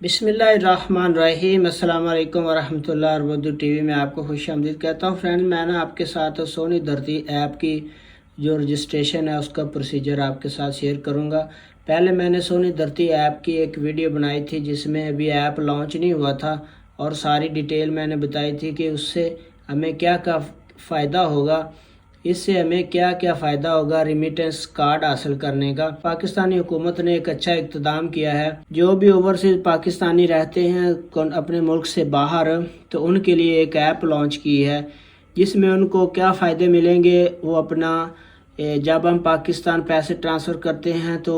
बिस्मिल्लाहिर्रहमानिर्रहीम। अस्सलाम वालेकुम वरहमतुल्लाहि और उर्दू टीवी में आपको खुश आमदीद कहता हूँ। फ्रेंड, मैं ना आपके साथ सोनी धरती ऐप की जो रजिस्ट्रेशन है उसका प्रोसीजर आपके साथ शेयर करूँगा। पहले मैंने सोनी धरती ऐप की एक वीडियो बनाई थी जिसमें अभी ऐप लॉन्च नहीं हुआ था और सारी डिटेल मैंने बताई थी कि उससे हमें क्या क्या फ़ायदा होगा, इससे हमें क्या क्या फ़ायदा होगा रिमिटेंस कार्ड हासिल करने का। पाकिस्तानी हुकूमत ने एक अच्छा इक़्तिदाम किया है। जो भी ओवरसीज़ पाकिस्तानी रहते हैं अपने मुल्क से बाहर, तो उनके लिए एक ऐप लॉन्च की है जिसमें उनको क्या फ़ायदे मिलेंगे। वो अपना जब हम पाकिस्तान पैसे ट्रांसफ़र करते हैं तो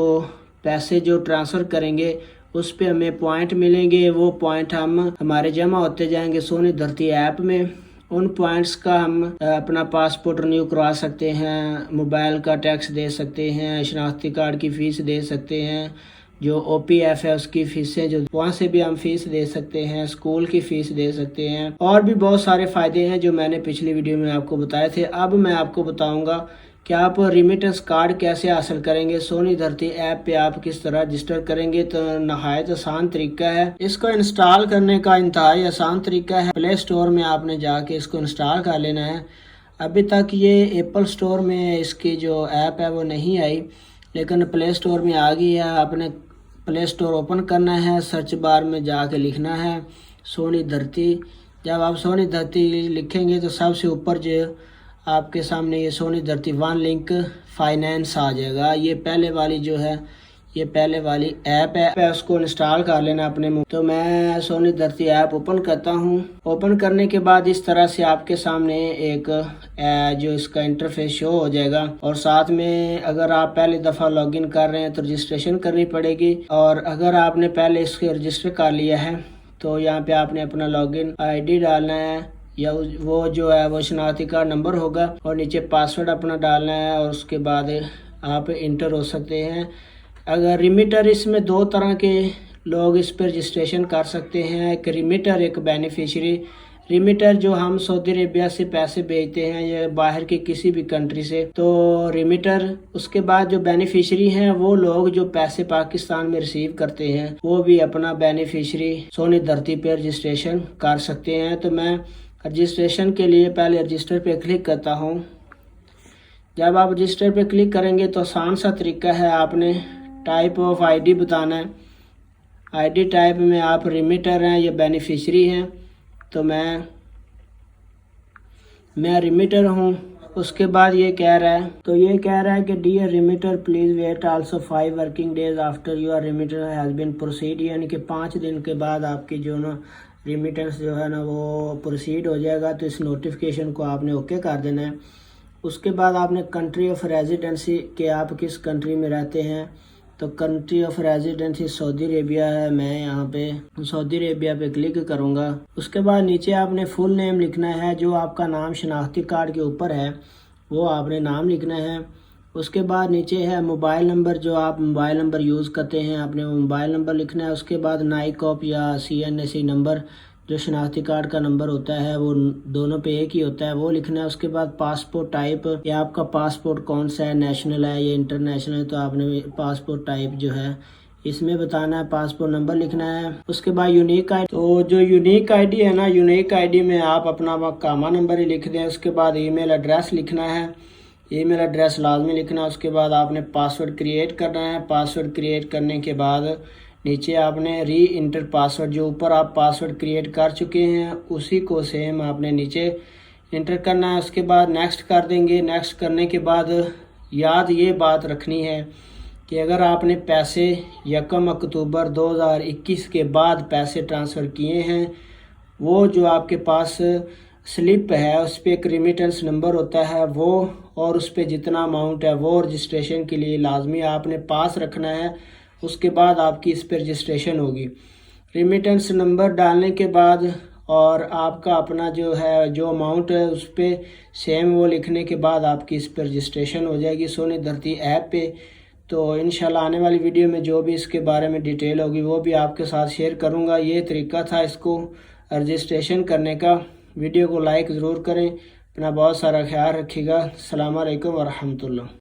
पैसे जो ट्रांसफ़र करेंगे उस पे हमें पॉइंट मिलेंगे। वो पॉइंट हमारे जमा होते जाएंगे सोनी धरती ऐप में। उन पॉइंट्स का हम अपना पासपोर्ट रिन्यू करवा सकते हैं, मोबाइल का टैक्स दे सकते हैं, शनाख्ती कार्ड की फ़ीस दे सकते हैं, जो OPF है उसकी फ़ीसें जो वहाँ से भी हम फ़ीस दे सकते हैं, स्कूल की फ़ीस दे सकते हैं, और भी बहुत सारे फ़ायदे हैं जो मैंने पिछली वीडियो में आपको बताए थे। अब मैं आपको बताऊँगा कि आप रिमिटेंस कार्ड कैसे हासिल करेंगे। सोनी धरती ऐप पे आप किस तरह रजिस्टर करेंगे, तो नहायत आसान तरीका है। इसको इंस्टॉल करने का इंतहाई आसान तरीका है। प्ले स्टोर में आपने जाके इसको इंस्टॉल कर लेना है। अभी तक ये एप्पल स्टोर में इसकी जो ऐप है वो नहीं आई, लेकिन प्ले स्टोर में आ गई है। आपने प्ले स्टोर ओपन करना है, सर्च बार में जाके लिखना है सोनी धरती। जब आप सोनी धरती लिखेंगे तो सबसे ऊपर जो आपके सामने ये सोनी धरती वन लिंक फाइनेंस आ जाएगा। ये पहले वाली जो है, ये पहले वाली ऐप है, उसको इंस्टॉल कर लेना अपने मुंह। तो मैं सोनी धरती ऐप ओपन करता हूँ। ओपन करने के बाद इस तरह से आपके सामने एक जो इसका इंटरफेस शो हो जाएगा, और साथ में अगर आप पहली दफ़ा लॉगिन कर रहे हैं तो रजिस्ट्रेशन करनी पड़ेगी, और अगर आपने पहले इसके रजिस्टर कर लिया है तो यहाँ पे आपने अपना लॉगिन ID डालना है, या वो जो है वो शनाख्ती कार्ड नंबर होगा, और नीचे पासवर्ड अपना डालना है, और उसके बाद आप इंटर हो सकते हैं। अगर रिमिटर, इसमें दो तरह के लोग इस पर रजिस्ट्रेशन कर सकते हैं, एक रिमिटर एक बेनिफिशरी। रिमिटर जो हम सऊदी अरेबिया से पैसे भेजते हैं या बाहर की किसी भी कंट्री से, तो रिमिटर। उसके बाद जो बेनिफिशरी हैं वो लोग जो पैसे पाकिस्तान में रिसीव करते हैं, वो भी अपना बेनिफिशरी सोनी धरती पर रजिस्ट्रेशन कर सकते हैं। तो मैं रजिस्ट्रेशन के लिए पहले रजिस्टर पे क्लिक करता हूँ। जब आप रजिस्टर पे क्लिक करेंगे तो आसान सा तरीका है, आपने टाइप ऑफ ID बताना है। ID टाइप में आप रिमिटर हैं या बेनिफिशरी हैं, तो मैं रिमिटर हूँ। उसके बाद ये कह रहा है कि dear remitter please wait also 5 working days after your remitter has been proceed, यानी कि 5 दिन के बाद आपकी जो ना रिमिटेंस जो है ना वो प्रोसीड हो जाएगा। तो इस नोटिफिकेशन को आपने ओके कर देना है। उसके बाद आपने कंट्री ऑफ रेजिडेंसी के आप किस कंट्री में रहते हैं, तो country of residency Saudi Arabia है। मैं यहाँ पे सऊदी अरेबिया पे क्लिक करूँगा। उसके बाद नीचे आपने फुल नेम लिखना है, जो आपका नाम शनाख्ती कार्ड के ऊपर है वो आपने नाम लिखना है। उसके बाद नीचे है मोबाइल नंबर, जो आप मोबाइल नंबर यूज़ करते हैं आपने वो मोबाइल नंबर लिखना है। उसके बाद नाइकॉप या CNC नंबर, जो शनाख्ती कार्ड का नंबर होता है वो दोनों पे एक ही होता है, वो लिखना है। उसके बाद पासपोर्ट टाइप, या आपका पासपोर्ट कौन सा है, नेशनल है या इंटरनेशनल है, तो आपने पासपोर्ट टाइप जो है इसमें बताना है। पासपोर्ट नंबर लिखना है। उसके बाद यूनिक ID, तो जो यूनिक ID है ना, यूनिक ID में आप अपना कामा नंबर ही लिख दें। उसके बाद ईमेल एड्रेस लिखना है, ईमेल एड्रेस लाजमी लिखना है। उसके बाद आपने पासवर्ड क्रिएट करना है। पासवर्ड क्रिएट करने के बाद नीचे आपने री इंटर पासवर्ड, जो ऊपर आप पासवर्ड क्रिएट कर चुके हैं उसी को सेम आपने नीचे इंटर करना है। उसके बाद नेक्स्ट कर देंगे। नेक्स्ट करने के बाद याद ये बात रखनी है कि अगर आपने पैसे 1 अक्टूबर 2021 के बाद पैसे ट्रांसफ़र किए हैं, वो जो आपके पास स्लिप है उस पर एक रिमिटेंस नंबर होता है वो, और उस पर जितना अमाउंट है वो रजिस्ट्रेशन के लिए लाजमी आपने पास रखना है। उसके बाद आपकी इस पर रजिस्ट्रेशन होगी। रिमिटेंस नंबर डालने के बाद और आपका अपना जो है जो अमाउंट है उस पर सेम वो लिखने के बाद आपकी इस पर रजिस्ट्रेशन हो जाएगी सोनी धरती ऐप पे। तो इंशाल्लाह आने वाली वीडियो में जो भी इसके बारे में डिटेल होगी वो भी आपके साथ शेयर करूँगा। ये तरीका था इसको रजिस्ट्रेशन करने का। वीडियो को लाइक ज़रूर करें। अपना बहुत सारा ख्याल रखिएगा। अस्सलाम वालेकुम वरहमतुल्लाह।